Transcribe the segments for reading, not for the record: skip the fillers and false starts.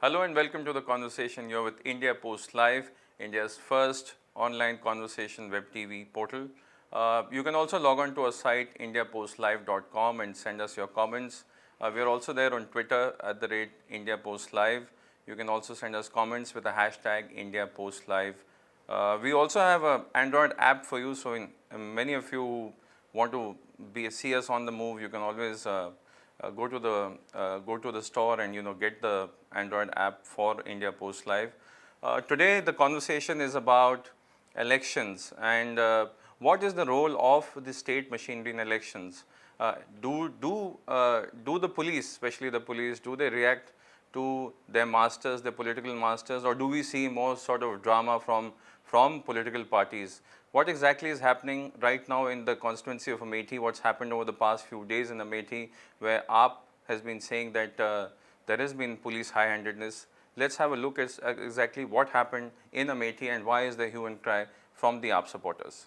Hello and welcome to the conversation here with India Post Live, India's first online conversation web TV portal. You can also log on to our site indiapostlive.com and send us your comments. We are also there on Twitter @ India Post Live. You can also send us comments with the hashtag India Post Live. We also have an Android app for you, so many of you want to see us on the move, you can always go to the store and get the Android app for India Post Live. Today the conversation is about elections and what is the role of the state machinery in elections. Do the police, especially the police, do they react to their masters, their political masters, or do we see more sort of drama from political parties? What exactly is happening right now in the constituency of Amethi? What's happened over the past few days in Amethi, where AAP has been saying that there has been police high-handedness. Let's have a look at exactly what happened in Amethi and why is the hue and cry from the AAP supporters.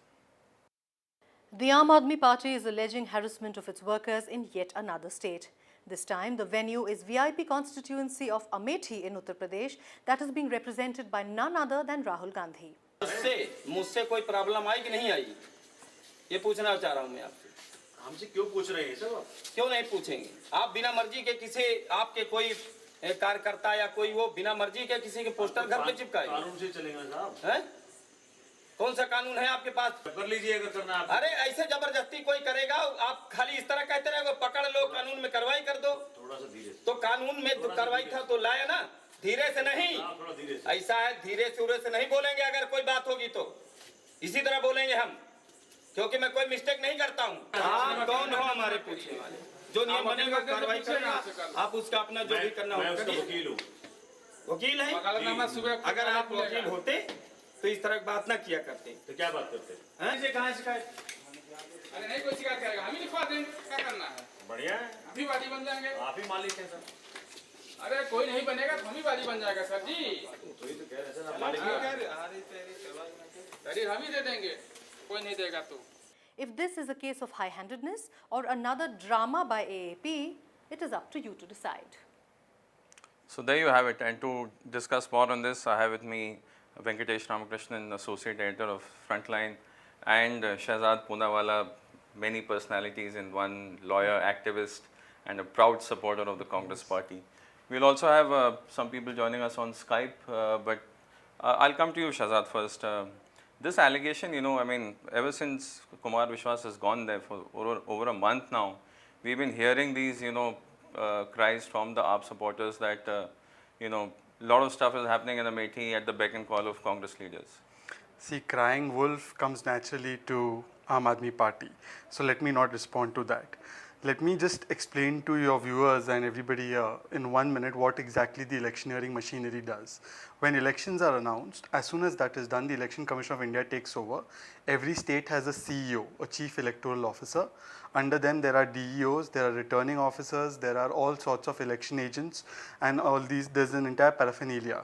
The Aam Aadmi Party is alleging harassment of its workers in yet another state. This time, the venue is VIP constituency of Amethi in Uttar Pradesh that is being represented by none other than Rahul Gandhi. मुझसे कोई problem आई कि नहीं आई, ये पूछना चाह रहा हूँ मैं आपसे। हमसे क्यों पूछ रहे हैं सर? क्यों नहीं पूछेंगे? आप बिना मर्जी के किसी आपके कोई कार्यकर्ता या कोई वो बिना मर्जी के किसी के पोस्टर घर पे चिपकाए? कानून से चलेगा साहब। हैं? कौन सा कानून है आपके पास? कर लीजिए अगर करना है। अरे ऐसे जबरदस्ती कोई करेगा, आप खाली इस तरह कहते रहे पकड़ लो, कानून में कार्रवाई कर दो। थोड़ा सा धीरे। तो कानून में तो कार्रवाई था तो लाया ना, धीरे से नहीं। थोड़ा धीरे से। ऐसा है, धीरे से नहीं बोलेंगे, अगर कोई बात होगी तो इसी तरह बोलेंगे हम, क्योंकि मैं कोई मिस्टेक नहीं करता हूँ। आप कौन हो हमारे पूछने वाले? जो नियम बनेगा कार्रवाई करना, आप उसका अपना जो भी करना हो वकील हूँ। वकील है, अगर आप वकील होते तो इस तरह की बात ना किया करते। तो क्या बात करते हैं? कहाँ शिकायत? अरे नहीं, कोई शिकायत करेगा, हम ही लिखवा देंगे, क्या करना है? बढ़िया है, अभी वादी बन जाएंगे। आप ही मालिक हैं सर। अरे कोई नहीं बनेगा तो हम ही वादी बन जाएगा सर जी। तो ही तो कह रहे सर, आप मालिक अरे हम ही दे देंगे, कोई नहीं देगा तो। If this is a case of high-handedness or another drama by AAP, it is up to you to decide. So there you have it, and to discuss more on this, I have with me Venkatesh Ramakrishnan, Associate Editor of Frontline, and Shahzad Poonawalla, many personalities in one, lawyer, activist, and a proud supporter of the Congress Party. We'll also have some people joining us on Skype, but I'll come to you, Shahzad, first. This allegation, I mean, ever since Kumar Vishwas has gone there for over a month now, we've been hearing these, cries from the AAP supporters that, a lot of stuff is happening in Amethi at the beck and call of Congress leaders. See, crying wolf comes naturally to Aam Aadmi Party. So let me not respond to that. Let me just explain to your viewers and everybody here in 1 minute what exactly the electioneering machinery does. When elections are announced, as soon as that is done, the Election Commission of India takes over. Every state has a CEO, a Chief Electoral Officer. Under them, there are DEOs, there are returning officers, there are all sorts of election agents, and all these, there's an entire paraphernalia.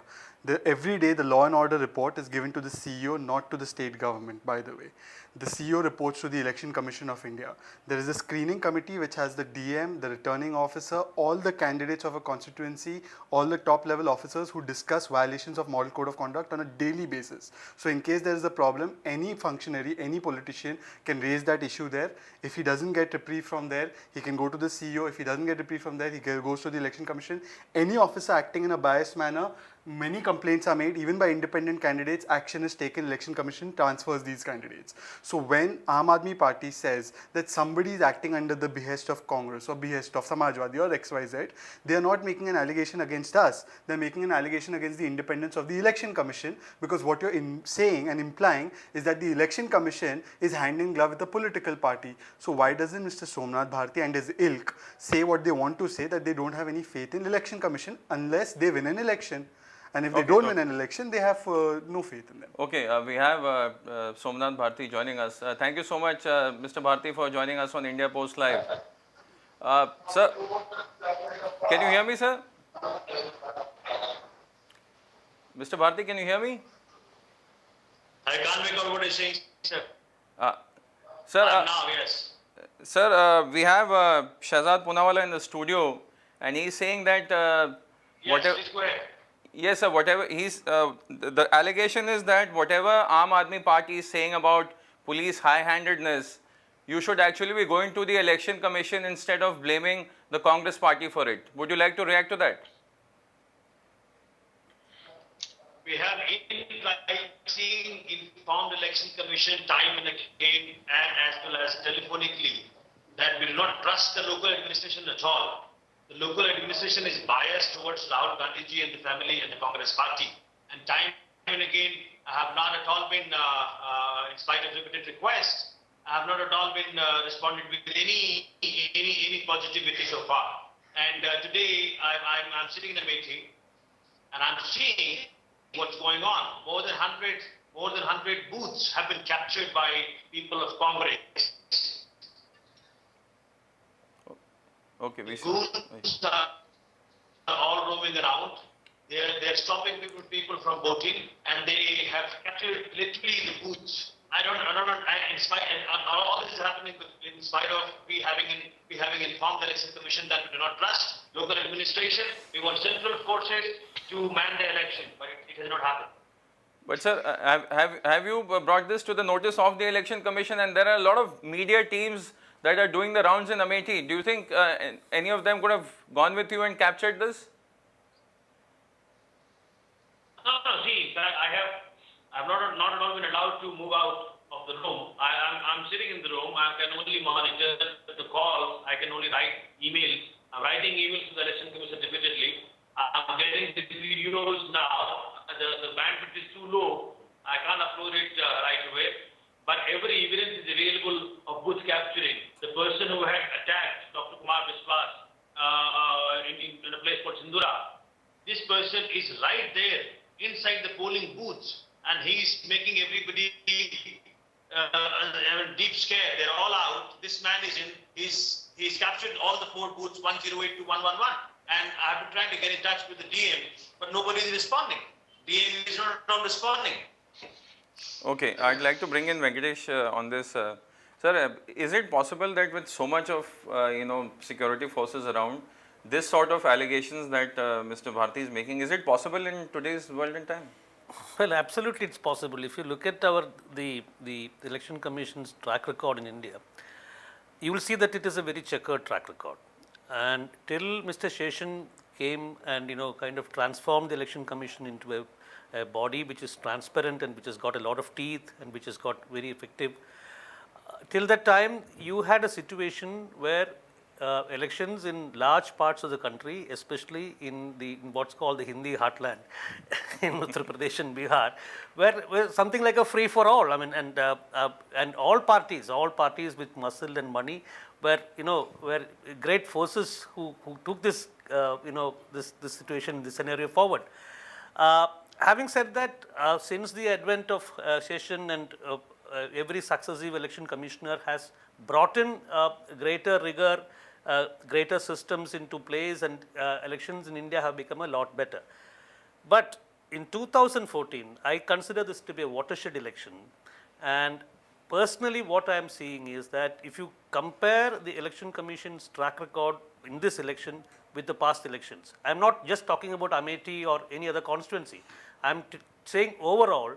Every day, the law and order report is given to the CEO, not to the state government, by the way. The CEO reports to the Election Commission of India. There is a screening committee which has the DM, the returning officer, all the candidates of a constituency, all the top level officers who discuss violations of model code of conduct on a daily basis. So in case there is a problem, any functionary, any politician can raise that issue there. If he doesn't get reprieve from there, he can go to the CEO. If he doesn't get reprieve from there, he goes to the Election Commission. Any officer acting in a biased manner, many complaints are made, even by independent candidates, action is taken, Election Commission transfers these candidates. So when Aam Aadmi Party says that somebody is acting under the behest of Congress or behest of Samajwadi or XYZ, they are not making an allegation against us, they are making an allegation against the independence of the Election Commission, because what you're saying and implying is that the Election Commission is hand in glove with the political party. So why doesn't Mr. Somnath Bharti and his ilk say what they want to say, that they don't have any faith in Election Commission unless they win an election? And if they don't win an election, they have no faith in them. Okay, we have Somnath Bharti joining us. Thank you so much, Mr. Bharti, for joining us on India Post Live. Sir, can you hear me, sir? Mr. Bharti, can you hear me? I can't make out what you're saying, sir. Sir, Now, yes. Sir, we have Shahzad Poonawalla in the studio, and he's saying that Yes, please go ahead. Yes, sir. Whatever the allegation is that whatever Aam Aadmi Party is saying about police high-handedness, you should actually be going to the election commission instead of blaming the Congress party for it. Would you like to react to that? We have seeing informed election commission time and again, and as well as telephonically, that we do not trust the local administration at all. The local administration is biased towards Rahul Gandhi ji and the family and the Congress party. And time and again, I have not at all been, in spite of repeated requests, I have not at all been responded with any positivity so far. And today, I'm sitting in a meeting, and I'm seeing what's going on. More than 100 booths have been captured by people of Congress. Okay, we should. Goons are all roaming around. They're stopping people from voting, and they have captured literally the booths. In spite, all this is happening in spite of we having informed the election commission that we do not trust local administration. We want central forces to man the election, but it has not happened. But sir, have you brought this to the notice of the election commission? And there are a lot of media teams that are doing the rounds in Amethi. Do you think any of them could have gone with you and captured this? No. See, in fact, I've not at all been allowed to move out of the room. I'm sitting in the room. I can only monitor the calls. I can only write emails. I'm writing emails to the election commission repeatedly. I'm getting the videos now. The bandwidth is too low. I can't upload it right away. But every evidence is available of booth capturing. The person who had attacked Dr. Kumar Biswas in a place called Sindura, this person is right there inside the polling booths, and he's making everybody deep scared. They're all out. This man is in. He's captured all the 4 booths, 108 to 111. And I've been trying to get in touch with the DM, but nobody is responding. DM is not responding. Okay, I'd like to bring in Venkatesh on this. Sir, is it possible that with so much of security forces around, this sort of allegations that Mr. Bharti is making, is it possible in today's world and time? Well, absolutely, it's possible. If you look at the Election Commission's track record in India, you will see that it is a very checkered track record. And till Mr. Seshan came and kind of transformed the Election Commission into a body which is transparent and which has got a lot of teeth and which has got very effective. Till that time, you had a situation where elections in large parts of the country, especially in what's called the Hindi heartland in Uttar Pradesh and Bihar, were something like a free for all. I mean, and all parties with muscle and money were great forces who took this this situation, this scenario forward. Having said that, since the advent of Seshan and every successive election commissioner has brought in greater rigor, greater systems into place, and elections in India have become a lot better. But in 2014, I consider this to be a watershed election. And personally, what I am seeing is that if you compare the Election Commission's track record in this election with the past elections, I am not just talking about Amethi or any other constituency. I am saying overall,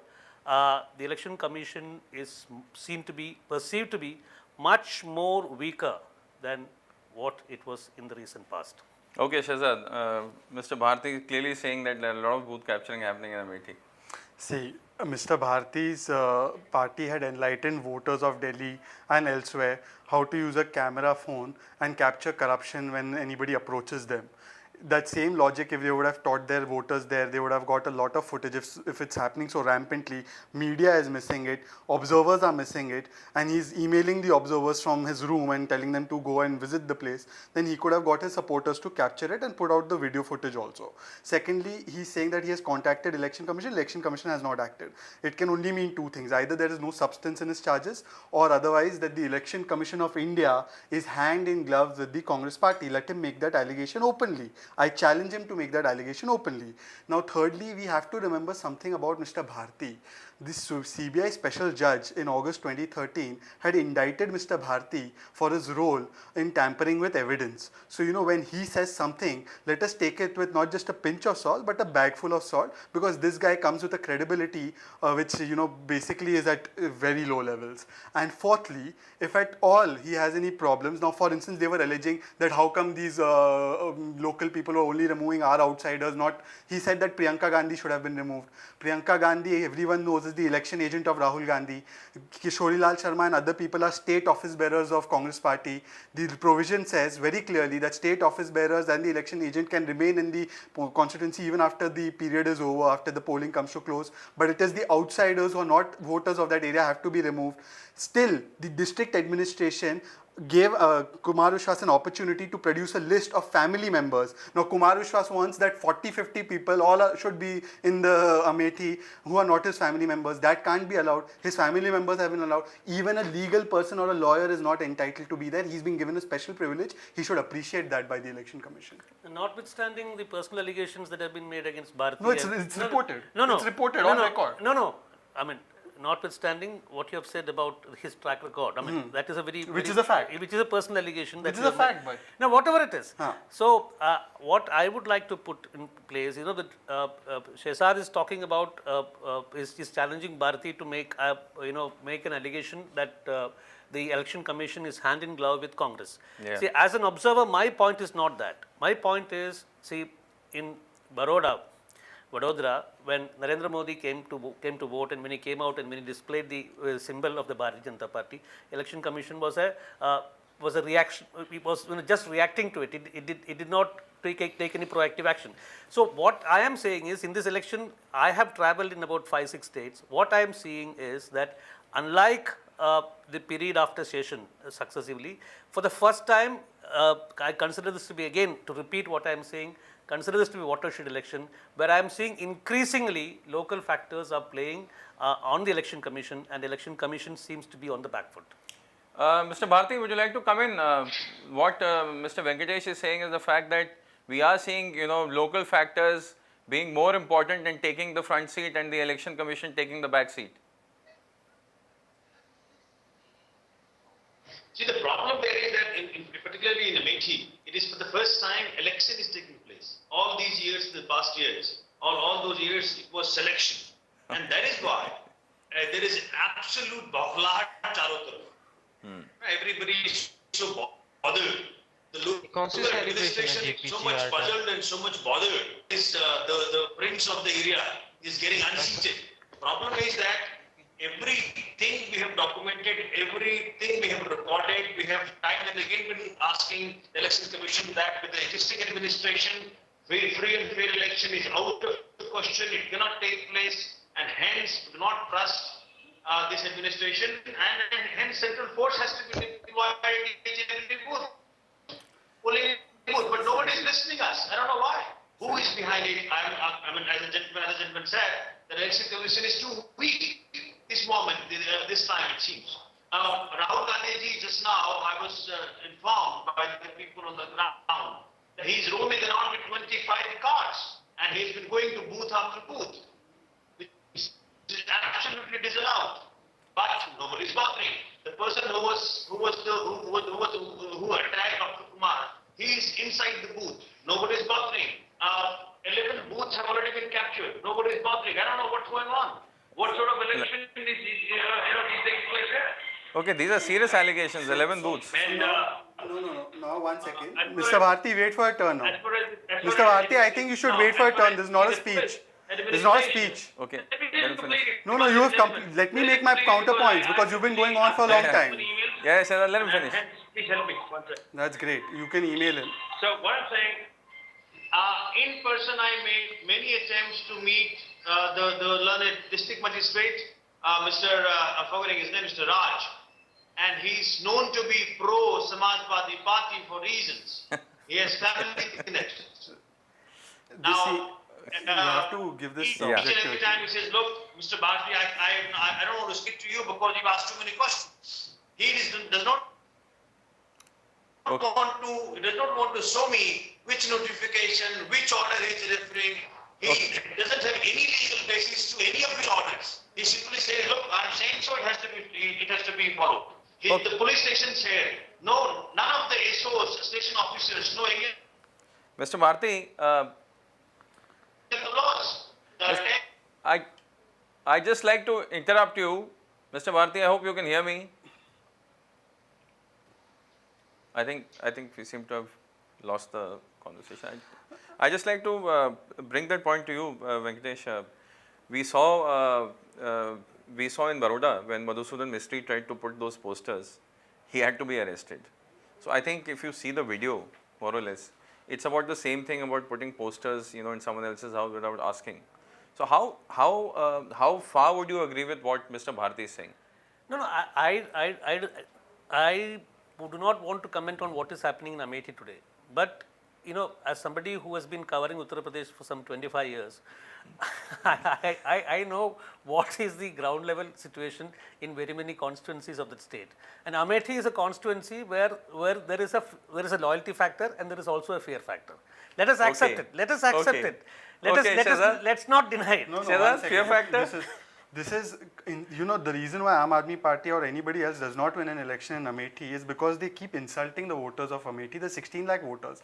the Election Commission is perceived to be much more weaker than what it was in the recent past. Okay, Shahzad, Mr. Bharti is clearly saying that there are a lot of booth capturing happening in Amethi. See, Mr. Bharti's party had enlightened voters of Delhi and elsewhere how to use a camera phone and capture corruption when anybody approaches them. That same logic, if they would have taught their voters there, they would have got a lot of footage. If it's happening so rampantly, media is missing it, observers are missing it, and he's emailing the observers from his room and telling them to go and visit the place, then he could have got his supporters to capture it and put out the video footage also. Secondly, he's saying that he has contacted Election Commission. Election Commission has not acted. It can only mean two things. Either there is no substance in his charges, or otherwise that the Election Commission of India is hand in glove with the Congress party. Let him make that allegation openly. I challenge him to make that allegation openly. Now, thirdly, we have to remember something about Mr. Bharti. This CBI special judge in August 2013 had indicted Mr. Bharti for his role in tampering with evidence. So, when he says something, let us take it with not just a pinch of salt, but a bag full of salt, because this guy comes with a credibility which, basically is at very low levels. And fourthly, if at all he has any problems, now for instance, they were alleging that how come these local people are only removing our outsiders, he said that Priyanka Gandhi should have been removed. Priyanka Gandhi, everyone knows, is the election agent of Rahul Gandhi. Kishorilal Sharma and other people are state office bearers of Congress party. The provision says very clearly that state office bearers and the election agent can remain in the constituency even after the period is over, after the polling comes to close. But it is the outsiders who are not voters of that area have to be removed. Still, the district administration gave Kumar Vishwas an opportunity to produce a list of family members. Now, Kumar Vishwas wants that 40-50 people all should be in the Amethi who are not his family members. That can't be allowed. His family members have been allowed. Even a legal person or a lawyer is not entitled to be there. He's been given a special privilege. He should appreciate that by the Election Commission. Notwithstanding the personal allegations that have been made against Bharti. No, it's reported. No. It's reported on record. No. I mean, notwithstanding what you have said about his track record, I mean, that is a Which is a fact. Which is a personal allegation. Which is a fact, but. No, whatever it is. Huh. So, what I would like to put in place, that Shehzad is talking about, is challenging Bharti to make an allegation that the Election Commission is hand in glove with Congress. Yeah. See, as an observer, my point is not that. My point is, see, in Vadodara, when Narendra Modi came to vote, and when he came out and when he displayed the symbol of the Bharatiya Janata Party, Election Commission was a reaction. It was just reacting to it. It did not take any proactive action. So what I am saying is, in this election, I have travelled in about 5-6 states. What I am seeing is that unlike the period after session successively, for the first time, I consider this to be, again, to repeat what I am saying, consider this to be watershed election, where I am seeing increasingly local factors are playing on the Election Commission, and the Election Commission seems to be on the back foot. Mr. Bharti, would you like to come in? What Mr. Venkatesh is saying is the fact that we are seeing, local factors being more important and taking the front seat, and the Election Commission taking the back seat. See, the problem there is that, particularly in Amethi, it is for the first time election is taking place. All these years, the past years, all those years, it was selection. And that is why there is absolute baflahat charo taraf. Everybody is so bothered. The local administration is so much puzzled and so much bothered. The prince of the area is getting unseated. The problem is that everything we have documented, everything we have recorded, we have time and again been asking the Election Commission that with the existing administration, free and fair election is out of the question, it cannot take place, and hence do not trust this administration, and hence central force has to be deployed in each and every booth. But nobody is listening us. I don't know why. Who is behind it? I mean, as the gentleman said, the Election Commission is too weak. This moment, this time it seems. Rahul Gandhi ji, just now I was informed by the people on the ground that he's roaming around with 25 cars, and he's been going to booth after booth, which is absolutely disallowed. But nobody's bothering. The person who attacked Dr. Kumar, he is inside the booth. Nobody's bothering. 11 booths have already been captured. Nobody's bothering. I don't know what's going on. What sort of election is taking place here? Okay, these are serious allegations, 11 booths. And No. Now, 1 second. Mr. Bharti, wait for your turn now. Mr. Bharti, I think you should wait for your turn. This is not a speech. This is not a speech. Okay, let him finish. No, you have let me make my counterpoints, because you've been going on for a long time. Yes, let him finish. Please help me. One second. That's great. You can email him. So what I'm saying, in person I made many attempts to meet the learned district magistrate, I'm forgetting his name, Mr. Raj, and he's known to be pro Samajwadi Party for reasons. He has family connections. Now, you have to give this each and every objectivity. time he says, look, Mr. Bharti, I don't want to speak to you because you've asked too many questions. He does not He does not want to show me which notification, which order he is referring. He doesn't have any legal basis to any of his orders. He simply says, look, I'm saying so, it has to be followed. The police stations here, no, none of the SOs, station officers, know any Mr. Bharti, of the laws. I just like to interrupt you. Mr. Bharti, I hope you can hear me. I think we seem to have lost the conversation. I just like to bring that point to you, Venkatesh. We saw in Baroda when Madhusudan Mistry tried to put those posters, he had to be arrested. So I think if you see the video, more or less, it's about the same thing about putting posters, in someone else's house without asking. So how far would you agree with what Mr. Bharti is saying? No, I do not want to comment on what is happening in Amethi today. But, as somebody who has been covering Uttar Pradesh for some 25 years, I know what is the ground level situation in very many constituencies of the state. And Amethi is a constituency where there is a loyalty factor and there is also a fear factor. Let us accept it. Let us accept it. Let's not deny it. No, Shehzad, one second. fear factor? This is the reason why Aam Aadmi Party or anybody else does not win an election in Amethi is because they keep insulting the voters of Amethi, the 16 lakh voters.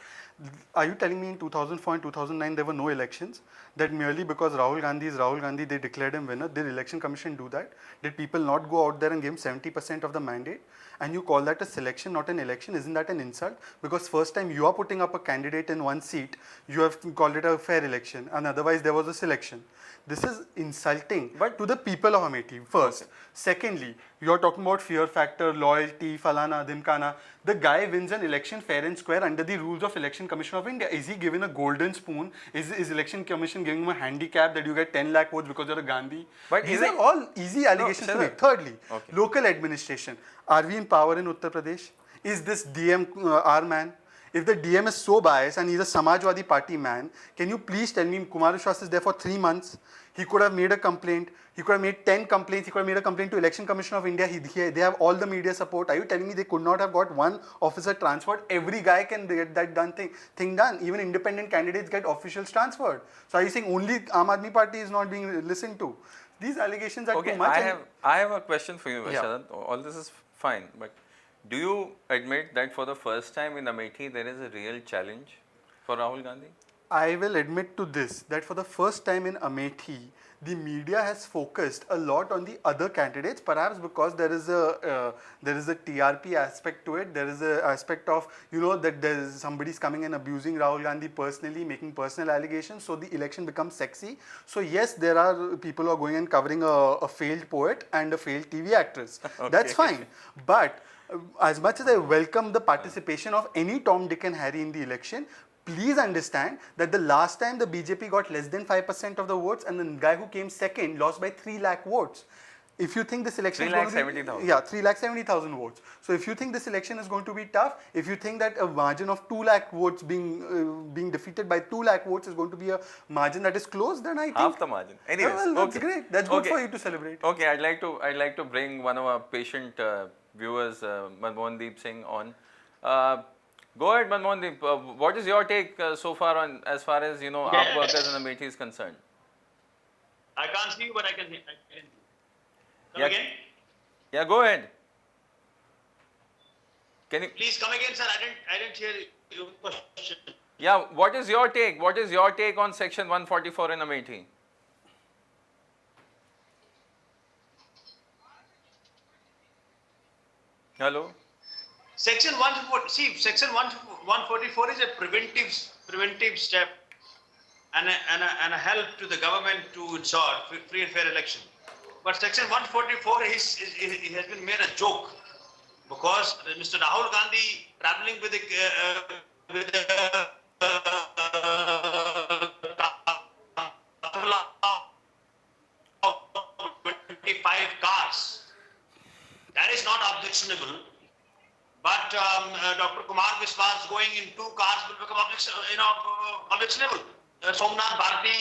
Are you telling me in 2004 and 2009 there were no elections? That merely because Rahul Gandhi is Rahul Gandhi, they declared him winner? Did election commission do that? Did people not go out there and give him 70% of the mandate? And you call that a selection, not an election? Isn't that an insult? Because first time you are putting up a candidate in one seat, you have called it a fair election, and otherwise there was a selection. This is insulting to the people of Amethi, first. Okay. Secondly, you are talking about fear factor, loyalty, falana, dimkana. The guy wins an election fair and square under the rules of Election Commission of India. Is he given a golden spoon? Is Election Commission giving him a handicap that you get 10 lakh votes because you're a Gandhi? But these are all easy allegations to make. Thirdly, local administration. Are we in power in Uttar Pradesh? Is this DM our man? If the DM is so biased and he's a Samajwadi Party man, can you please tell me Kumar Vishwas is there for 3 months? He could have made a complaint. He could have made 10 complaints. He could have made a complaint to Election Commission of India. They have all the media support. Are you telling me they could not have got one officer transferred? Every guy can get that thing done. Even independent candidates get officials transferred. So are you saying only Aam Aadmi Party is not being listened to? These allegations are too much. I have a question for you, Shehzad. All this is fine, but do you admit that for the first time in Amethi there is a real challenge for Rahul Gandhi? I will admit to this, that for the first time in Amethi, the media has focused a lot on the other candidates, perhaps because there is a TRP aspect to it. There is an aspect of, that there is somebody's coming and abusing Rahul Gandhi personally, making personal allegations, so the election becomes sexy. So yes, there are people who are going and covering a failed poet and a failed TV actress. Okay. That's fine. But as much as I welcome the participation of any Tom, Dick and Harry in the election, please understand that the last time the BJP got less than 5% of the votes and the guy who came second lost by 3 lakh votes. If you think this election is going to be... 3,70,000. Yeah, 3,70,000 votes. So if you think this election is going to be tough, if you think that a margin of 2 lakh votes being defeated by 2 lakh votes is going to be a margin that is close, then I think... Half the margin. Anyways, well, that's great. That's good for you to celebrate. Okay, I'd like to bring one of our patient viewers, Manmohandeep Singh, on. Go ahead, Manmohandeep. What is your take so far on as far as AAP workers in Amethi is concerned? I can't see you, but I can hear. Come Yeah. again? Yeah, go ahead. Can you Please come again, sir. I didn't hear your question. Yeah, what is your take? What is your take on Section 144 in Amethi? Hello? Section 144. See, Section 144 is a preventive step and a help to the government to ensure free and fair election. But Section 144 has been made a joke because Mr. Rahul Gandhi traveling with of 25 cars. That is not objectionable. But Dr. Kumar Vishwas going in 2 cars will become objectionable. Somnath Bharti,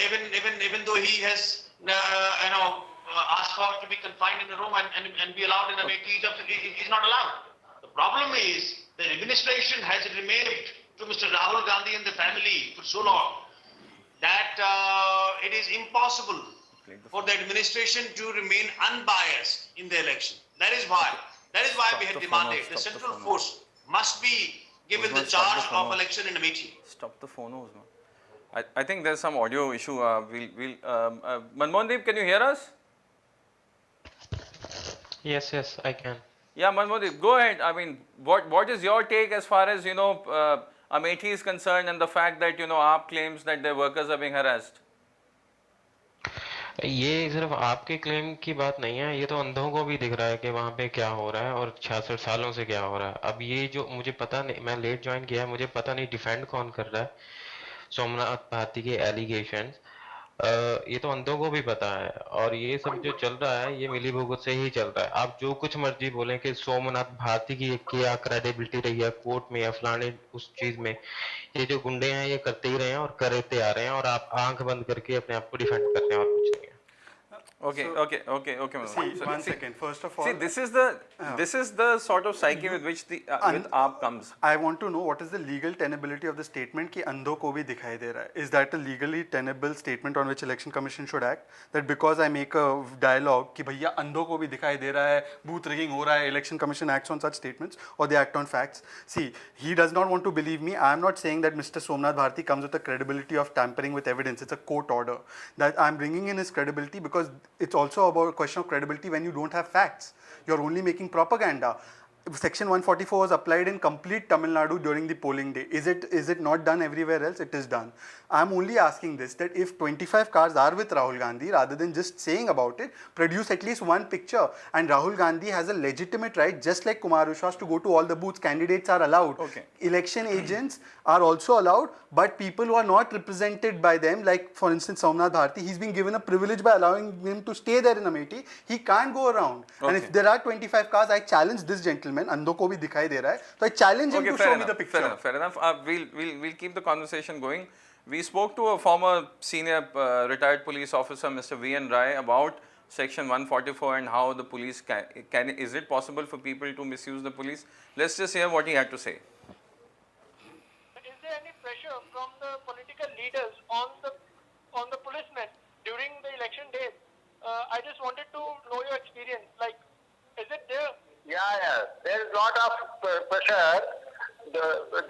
even though he has asked for to be confined in a room and be allowed in Amethi, he's not allowed. The problem is The administration has remained to Mr. Rahul Gandhi and the family for so long that it is impossible for the administration to remain unbiased in the election. That is why we had demanded the central force must be given the charge of election in Amethi. Stop the phone, Uzma. I think there's some audio issue. Manmohandeep, can you hear us? Yes, I can. Yeah, Manmohandeep, go ahead. I mean, what is your take as far as, Amethi is concerned and the fact that, AAP claims that their workers are being harassed? ये सिर्फ आपके claim की बात नहीं है, ये तो अंधों को भी दिख रहा है कि वहाँ पे क्या हो रहा है और 66 सालों से क्या हो रहा है. अब ये जो मुझे पता नहीं, मैं लेट ज्वाइन किया है, मुझे पता नहीं डिफेंड कौन कर रहा है सोमनाथ भारती के एलिगेशंस. ये तो अंधों को भी पता है और ये सब जो चल रहा है ये मिली भुगत से ही चल रहा है. आप जो कुछ मर्जी बोलें कि सोमनाथ भारती की क्या क्रेडिबिलिटी रही है कोर्ट में या फलाने उस चीज में, ये जो गुंडे हैं ये करते ही रहे हैं और करते आ रहे हैं और आप आंख बंद करके अपने आप को डिफेंड कर रहे हैं और कुछ नहीं है. Okay. See, one second. First of all, See, this is the sort of psyche with which the with AAP comes. I want to know what is the legal tenability of the statement कि अंधों को भी दिखाई दे रहा है. Is that a legally tenable statement on which election commission should act? That because I make a dialogue कि भैया अंधों को भी दिखाई दे रहा है, booth rigging हो रहा है, election commission acts on such statements or they act on facts. See, he does not want to believe me. I am not saying that Mr. Somnath Bharti comes with the credibility of tampering with evidence. It's a court order. That I am bringing in his credibility because it's also about a question of credibility when you don't have facts. You're only making propaganda. Section 144 was applied in complete Tamil Nadu during the polling day. Is it not done everywhere else? It is done. I'm only asking this, that if 25 cars are with Rahul Gandhi, rather than just saying about it, produce at least one picture. And Rahul Gandhi has a legitimate right, just like Kumar Vishwas, to go to all the booths. Candidates are allowed. Okay. Election agents are also allowed, but people who are not represented by them, like for instance Somnath Bharti, he's been given a privilege by allowing him to stay there in Amethi. He can't go around. And if there are 25 cars, I challenge this gentleman, अंधों को भी दिखाई दे रहा है, so I challenge him to show me the picture. Fair enough. We'll keep the conversation going. We spoke to a former senior retired police officer, Mr. V.N. Rai, about Section 144 and how the police is it possible for people to misuse the police? Let's just hear what he had to say. Is there any pressure from the political leaders on the policemen during the election days? I just wanted to know your experience. Like, is it there? Yeah. There is lot of pressure.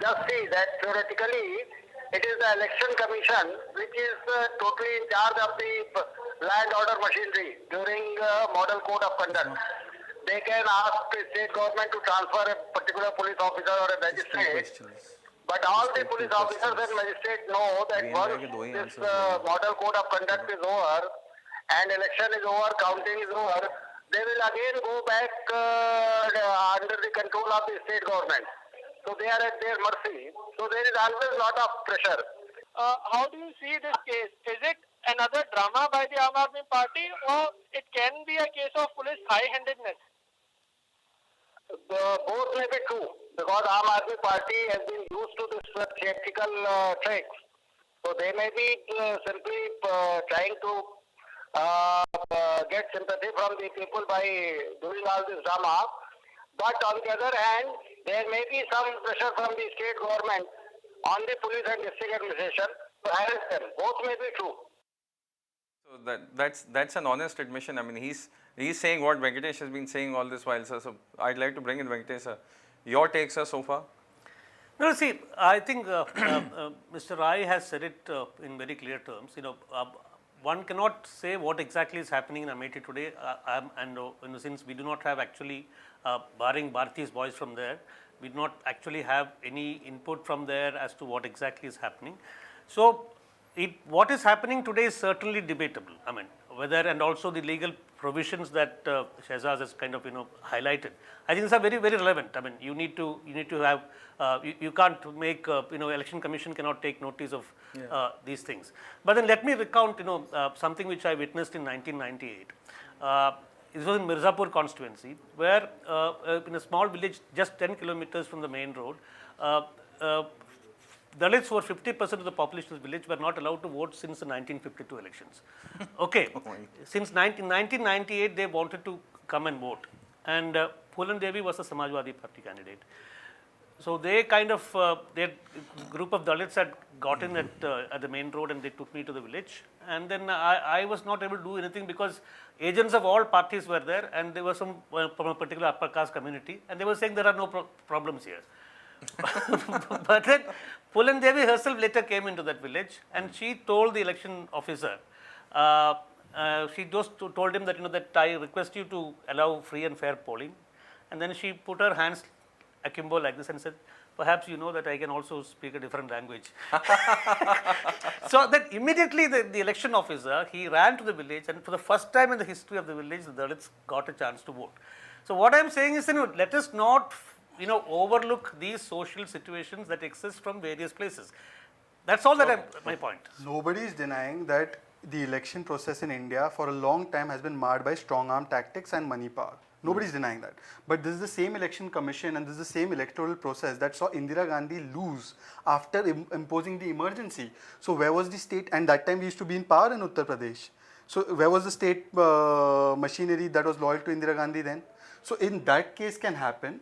Just see that theoretically, it is the election commission which is totally in charge of the land order machinery during model code of conduct. They can ask the state government to transfer a particular police officer or a magistrate. But all the police officers and magistrates know that once this model code of conduct is over and election is over, counting is over, they will again go back under the control of the state government. So they are at their mercy. So there is always a lot of pressure. How do you see this case? Is it another drama by the Aam Aadmi Party, or it can be a case of police high-handedness? Both may be true, because Aam Aadmi Party has been used to this theatrical tricks. So they may be simply trying to get sympathy from the people by doing all this drama. But on the other hand, there may be some pressure from the state government on the police and district administration to harass them. Both may be true. So that's an honest admission. I mean, he's saying what Venkatesh has been saying all this while, sir. So I'd like to bring in Venkatesh, sir. Your take, sir, so far? No, see, I think Mr. Rai has said it in very clear terms. One cannot say what exactly is happening in Amethi today, since we do not have actually, barring Bharati's voice from there, we do not actually have any input from there as to what exactly is happening. So, what is happening today is certainly debatable. I mean, whether, and also the legal provisions that Shehzaz has kind of highlighted, I think these are very, very relevant. I mean, you need to have you can't make election commission cannot take notice of these things. But then let me recount something which I witnessed in 1998. This was in Mirzapur constituency, where in a small village just 10 kilometers from the main road, Dalits, who are 50% of the population of the village, were not allowed to vote since the 1952 elections. Okay, since 1998 they wanted to come and vote, and Phulan Devi was a Samajwadi Party candidate. So they kind of, their group of Dalits had got in at the main road and they took me to the village. And then I was not able to do anything because agents of all parties were there and there were some from a particular upper caste community and they were saying there are no problems here. But then Pulan Devi herself later came into that village and she told the election officer, she just told him that, that I request you to allow free and fair polling. And then she put her hands akimbo like this and said, perhaps you know that I can also speak a different language. So then immediately the election officer, he ran to the village and for the first time in the history of the village, the Dalits got a chance to vote. So what I am saying is, let us not overlook these social situations that exist from various places. That's all that my point. Nobody is denying that the election process in India for a long time has been marred by strong arm tactics and money power. Nobody is denying that. But this is the same election commission and this is the same electoral process that saw Indira Gandhi lose after imposing the emergency. So where was the state? And that time we used to be in power in Uttar Pradesh. So where was the state machinery that was loyal to Indira Gandhi then? So in that case can happen.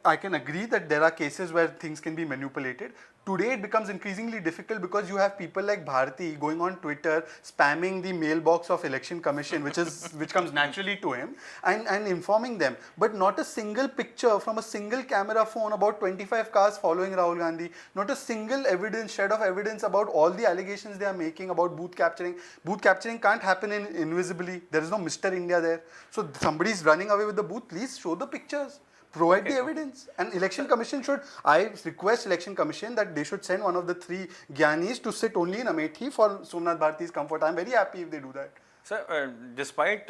I can agree that there are cases where things can be manipulated. Today it becomes increasingly difficult because you have people like Bharti going on Twitter spamming the mailbox of election commission which comes naturally to him and informing them. But not a single picture from a single camera phone about 25 cars following Rahul Gandhi. Not a single shred of evidence about all the allegations they are making about booth capturing. Booth capturing can't happen invisibly. There is no Mr. India there. So somebody is running away with the booth. Please show the pictures. Provide the evidence. And election commission I request election commission that they should send one of the 3 Gyanis to sit only in Amethi for Somnath Bharti's comfort. I'm very happy if they do that. Sir, despite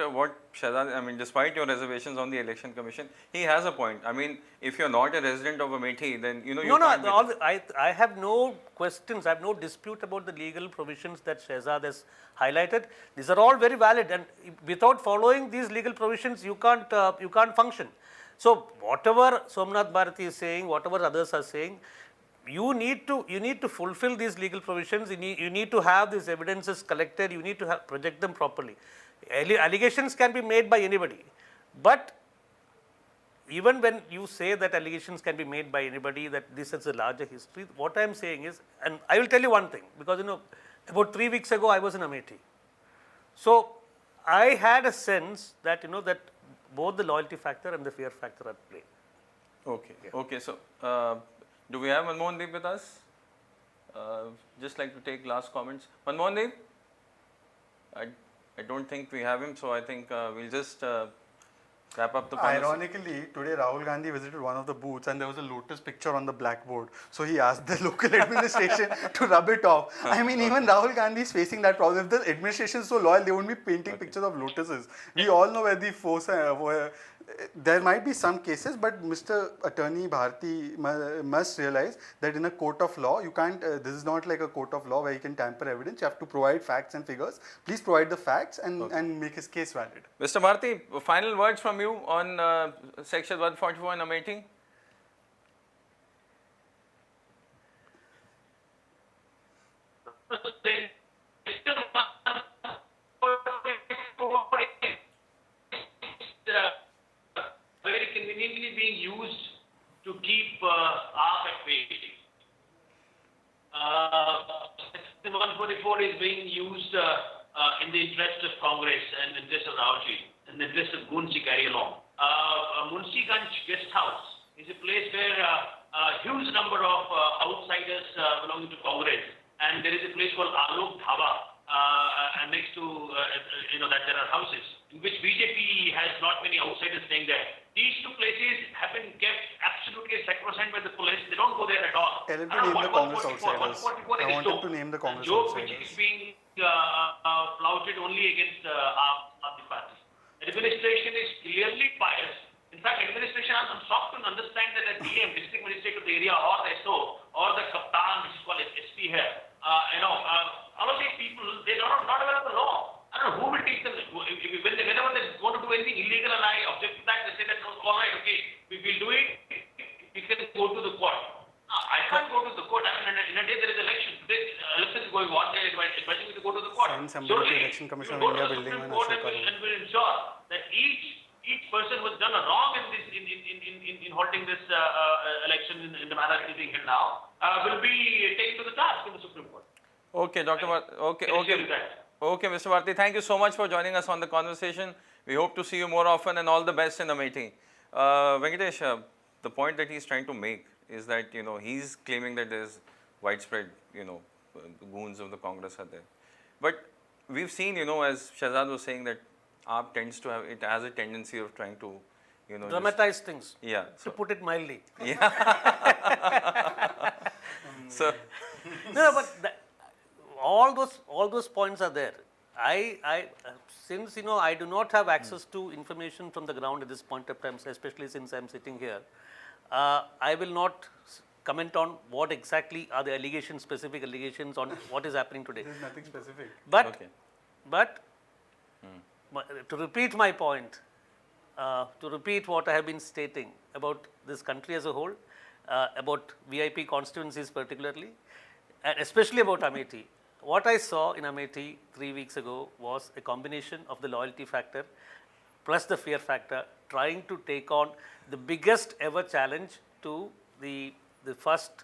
despite your reservations on the election commission, he has a point. I mean, if you're not a resident of Amethi, then you can't I have no questions. I have no dispute about the legal provisions that Shehzad has highlighted. These are all very valid, and without following these legal provisions, you can't function. So whatever Somnath Bharti is saying, whatever others are saying, you need to fulfill these legal provisions. You need to have these evidences collected. You need to project them properly. Allegations can be made by anybody, but even when you say that allegations can be made by anybody, that this has a larger history, what I am saying is, and I will tell you one thing, because about 3 weeks ago I was in Amethi. So I had a sense that that both the loyalty factor and the fear factor are at play. Okay. Yeah. Okay. So, do we have Manmohan Deep with us? Just like to take last comments. Manmohan Deep? I don't think we have him, so I think we'll just wrap up the conversation. Ironically, today Rahul Gandhi visited one of the booths and there was a lotus picture on the blackboard. So he asked the local administration to rub it off. I mean, even Rahul Gandhi is facing that problem. If the administration is so loyal, they won't be painting pictures of lotuses. We all know where the force, there might be some cases, but Mr. Attorney Bharti must realize that in a court of law, you can't, this is not like a court of law where you can tamper evidence. You have to provide facts and figures. Please provide the facts and make his case valid. Mr. Bharti, final words from you on Section 144 in Amethi? Very conveniently being used to keep AAP at bay. Section 144 is being used in the interest of Congress and the interest of Raoji and the interest of goons to carry along. Munsiganj Guest House is a place where a huge number of outsiders belonging to Congress, and there is a place called Alok Dhaba and next to that there are houses in which BJP has not many outsiders staying there. These 2 places have been kept absolutely sacrosanct by the police. They don't go there at all. Tell him to name the Congress outsiders. I want him to name the Congress outsiders. outsiders. Which is being flouted only against the party. The administration is clearly biased. In fact, administration, I'm shocked to understand that the DM, district magistrate of the area, or the SO, or the Kaptan, which is called SP here, all of these people, they are not aware of the law. I don't know who will teach them. Whenever they want to do anything illegal and I object to that, they say that, all right, okay, we will do it, we can go to the court. I can't go to the court. I mean, in a day there is election. Today, election is going on. They are advising me to go to the court. Send somebody to Election Commission of India building and will ensure that each person who has done a wrong in this in halting this election in the manner it is being held now will be taken to the task in the Supreme Court. Okay, Dr. Okay, Mr. Bharti, thank you so much for joining us on the conversation. We hope to see you more often and all the best in Amethi. Venkatesh, the point that he's trying to make is that, he's claiming that there's widespread, the goons of the Congress are there. But we've seen, as Shahzad was saying, that AAP tends to have, it has a tendency of trying to, Dramatize things. Yeah. To put it mildly. So, No, but all those points are there. Since I do not have access to information from the ground at this point of time, especially since I'm sitting here, I will not comment on what exactly are the allegations, specific allegations on what is happening today. There's nothing specific. But to repeat my point, to repeat what I have been stating about this country as a whole, about VIP constituencies particularly, and especially about Amethi. What I saw in Amethi 3 weeks ago was a combination of the loyalty factor plus the fear factor, trying to take on the biggest ever challenge to the first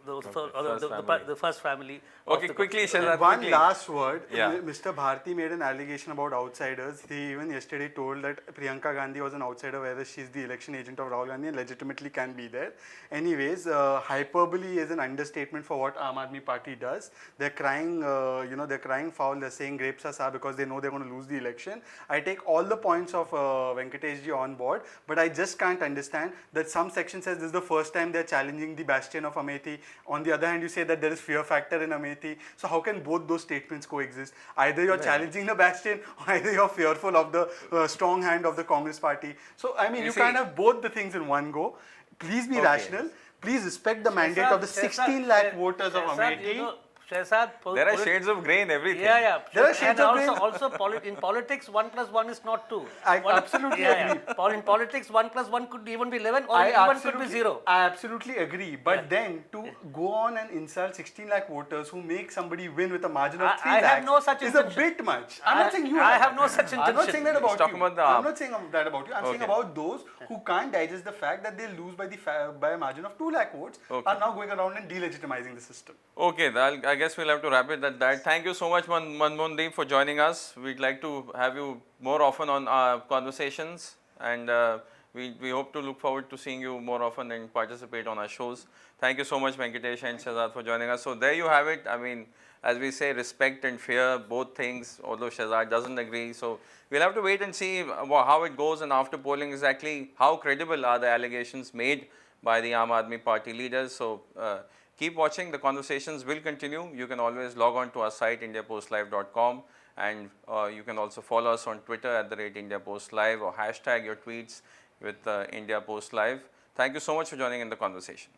the first family. Okay, quickly, Shahzad. One quickly. last word. Yeah. Mr. Bharti made an allegation about outsiders. He even yesterday told that Priyanka Gandhi was an outsider, whereas she's the election agent of Rahul Gandhi and legitimately can be there. Anyways, hyperbole is an understatement for what Aam Aadmi Party does. They're crying, they're crying foul. They're saying grapes are sour because they know they're going to lose the election. I take all the points of Venkateshji on board, but I just can't understand that some section says this is the first time they're challenging the bastion of Amethi. On the other hand, you say that there is fear factor in Amethi. So how can both those statements coexist? Either you're challenging the bastion, or either you're fearful of the strong hand of the Congress party. So I mean, you can't have both the things in one go. Please be rational. Please respect the mandate of the 16 lakh voters of Amethi. Shahzad, There are shades of grey in everything. Yeah. There are shades of grey. Also, in politics, 1 + 1 is not 2. I absolutely agree. In politics, 1 + 1 could even be 11 or I even could be 0. I absolutely agree. But then to go on and insult 16 lakh voters who make somebody win with a margin of 3 I have lakhs no such is a intention. bit much. I'm not saying you I have no such I'm not saying that about He's talking you. about the I'm AAP. not saying that about you. I'm saying about those who can't digest the fact that they lose by a margin of 2 lakh votes are now going around and delegitimizing the system. Okay, I guess we'll have to wrap it at that. Thank you so much, Manmohan for joining us. We'd like to have you more often on our conversations, and we hope to look forward to seeing you more often and participate on our shows. Thank you so much, Venkatesh and Shahzad, for joining us. So there you have it. I mean, as we say, respect and fear, both things, although Shahzad doesn't agree. So we'll have to wait and see how it goes, and after polling exactly how credible are the allegations made by the Aam Aadmi Party leaders. So keep watching. The conversations will continue. You can always log on to our site, indiapostlive.com, and you can also follow us on Twitter @IndiaPostLive or hashtag your tweets with India Post Live. Thank you so much for joining in the conversation.